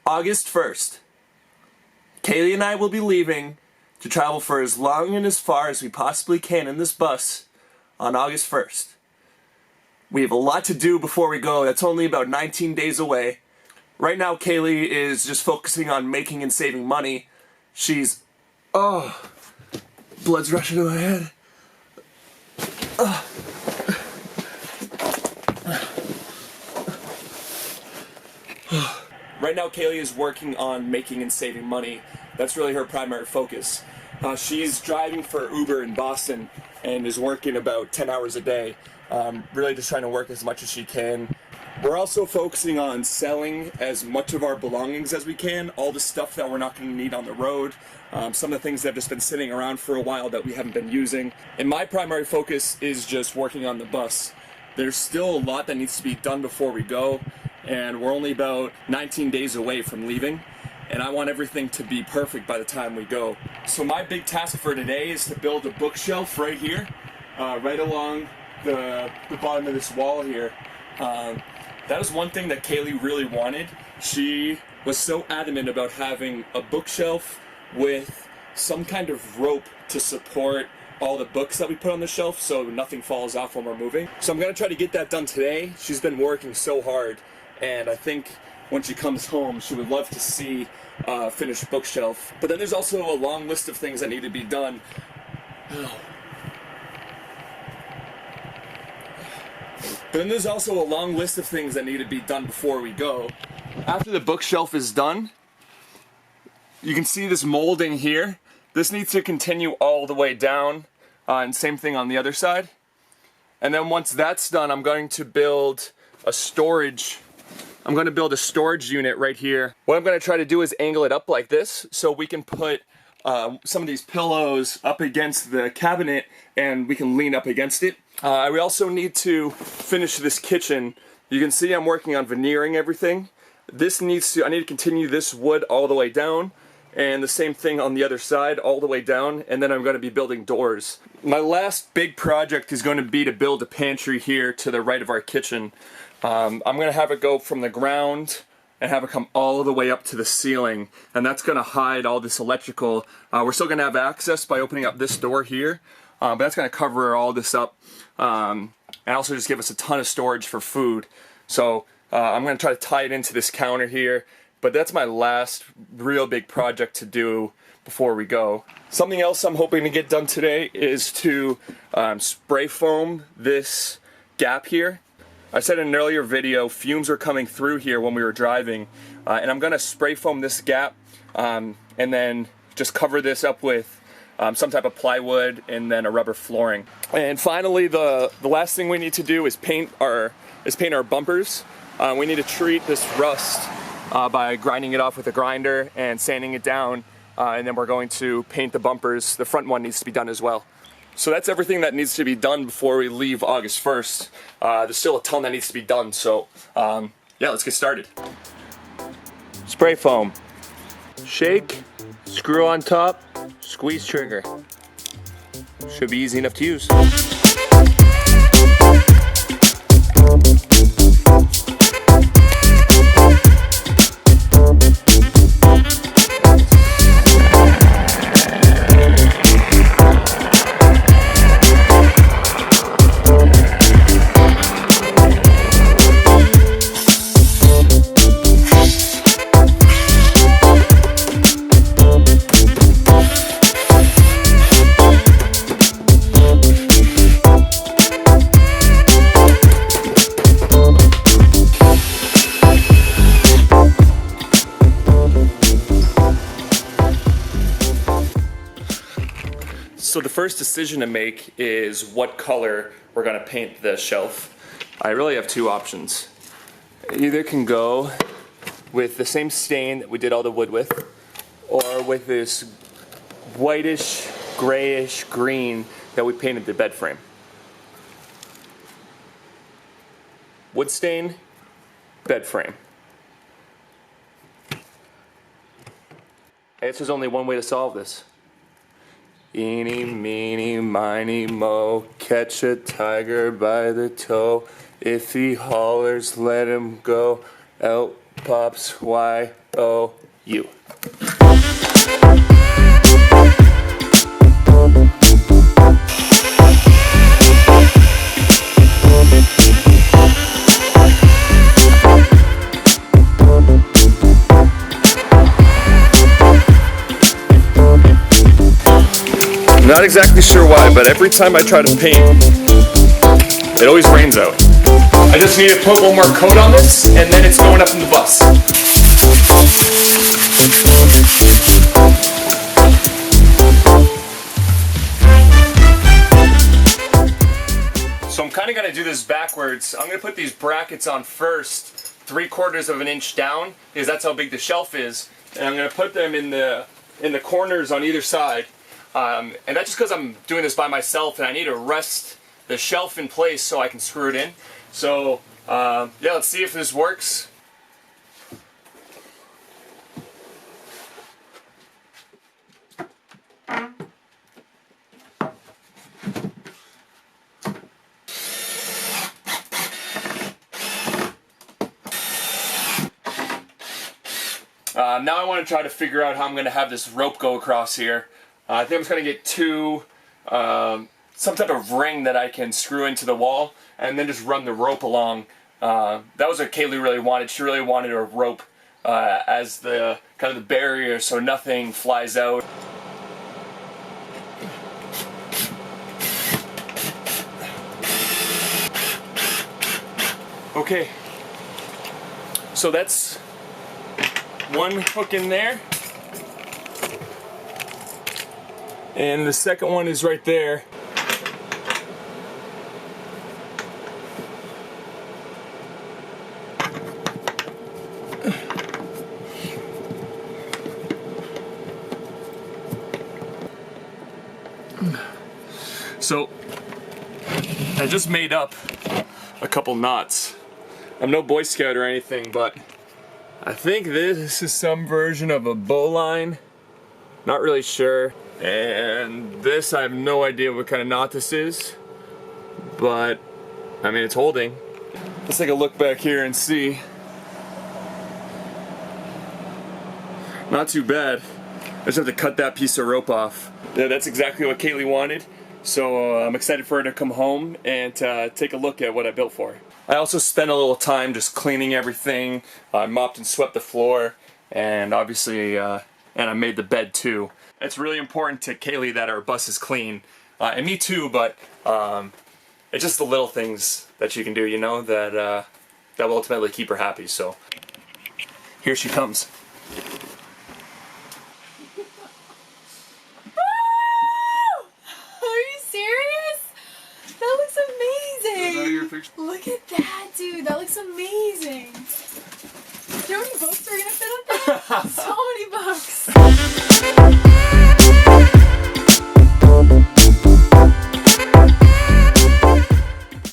August 1st, Kaylee and I will be leaving to travel for as long and as far as we possibly can in this bus on August 1st. We have a lot to do before we go. That's only about 19 days away. Right now, Kaylee is just focusing on making and saving money. She's... oh, blood's rushing to my head. Right now, Kaylee is working on making and saving money. That's really her primary focus. She's driving for Uber in Boston and is working about 10 hours a day. Really just trying to work as much as she can. We're also focusing on selling as much of our belongings as we can, all the stuff that we're not going to need on the road, some of the things that have just been sitting around for a while that we haven't been using. And my primary focus is just working on the bus. There's still a lot that needs to be done before we go, and we're only about 19 days away from leaving, and I want everything to be perfect by the time we go. So my big task for today is to build a bookshelf right here, right along the bottom of this wall here. That was one thing that Kaylee really wanted. She was so adamant about having a bookshelf with some kind of rope to support all the books that we put on the shelf so nothing falls off when we're moving. So I'm gonna try to get that done today. She's been working so hard, and I think when she comes home she would love to see a finished bookshelf. But then there's also a long list of things that need to be done. Then there's also a long list of things that need to be done before we go. After the bookshelf is done, you can see this molding here. This needs to continue all the way down, and same thing on the other side. And then once that's done, I'm going to build a storage unit right here. What I'm going to try to do is angle it up like this so we can put some of these pillows up against the cabinet and we can lean up against it. We also need to finish this kitchen. You can see I'm working on veneering everything. I need to continue this wood all the way down, and the same thing on the other side all the way down, and then I'm going to be building doors. My last big project is going to be to build a pantry here to the right of our kitchen. I'm going to have it go from the ground and have it come all the way up to the ceiling, and that's going to hide all this electrical. We're still going to have access by opening up this door here, but that's going to cover all this up, and also just give us a ton of storage for food. So I'm going to try to tie it into this counter here, but that's my last real big project to do before we go. Something else I'm hoping to get done today is to spray foam this gap here. I said in an earlier video, fumes were coming through here when we were driving, and I'm going to spray foam this gap and then just cover this up with some type of plywood and then a rubber flooring. And finally, the last thing we need to do is paint our bumpers. We need to treat this rust by grinding it off with a grinder and sanding it down, and then we're going to paint the bumpers. The front one needs to be done as well. So that's everything that needs to be done before we leave August 1st. There's still a ton that needs to be done, so yeah, let's get started. Spray foam. Shake, screw on top, squeeze trigger. Should be easy enough to use. So the first decision to make is what color we're going to paint the shelf. I really have two options. Either can go with the same stain that we did all the wood with, or with this whitish, grayish green that we painted the bed frame. Wood stain, bed frame. I guess there's only one way to solve this. Eeny, meeny, miny, mo, catch a tiger by the toe. If he hollers, let him go. Out Pops, Y-O-U. Not exactly sure why, but every time I try to paint, it always rains out. I just need to put one more coat on this, and then it's going up in the bus. So I'm kind of going to do this backwards. I'm going to put these brackets on first, 3/4 of an inch down, because that's how big the shelf is. And I'm going to put them in the corners on either side. And that's just because I'm doing this by myself, and I need to rest the shelf in place so I can screw it in. So yeah, let's see if this works. Now I want to try to figure out how I'm going to have this rope go across here. I think I'm just going to get some type of ring that I can screw into the wall, and then just run the rope along. That was what Kaylee really wanted. She really wanted a rope as the kind of the barrier so nothing flies out. Okay, so that's one hook in there, and the second one is right there. So I just made up a couple knots. I'm no Boy Scout or anything, but I think this is some version of a bowline. Not really sure. And this, I have no idea what kind of knot this is, but I mean, it's holding. Let's take a look back here and see. Not too bad. I just have to cut that piece of rope off. Yeah, that's exactly what Kaylee wanted. So I'm excited for her to come home and take a look at what I built for her. I also spent a little time just cleaning everything. I mopped and swept the floor, and obviously, and I made the bed too. It's really important to Kaylee that our bus is clean, and me too. But it's just the little things that you can do, you know, that that will ultimately keep her happy. So here she comes. Look at that, dude. That looks amazing. Do you know how many books we're gonna fit up there?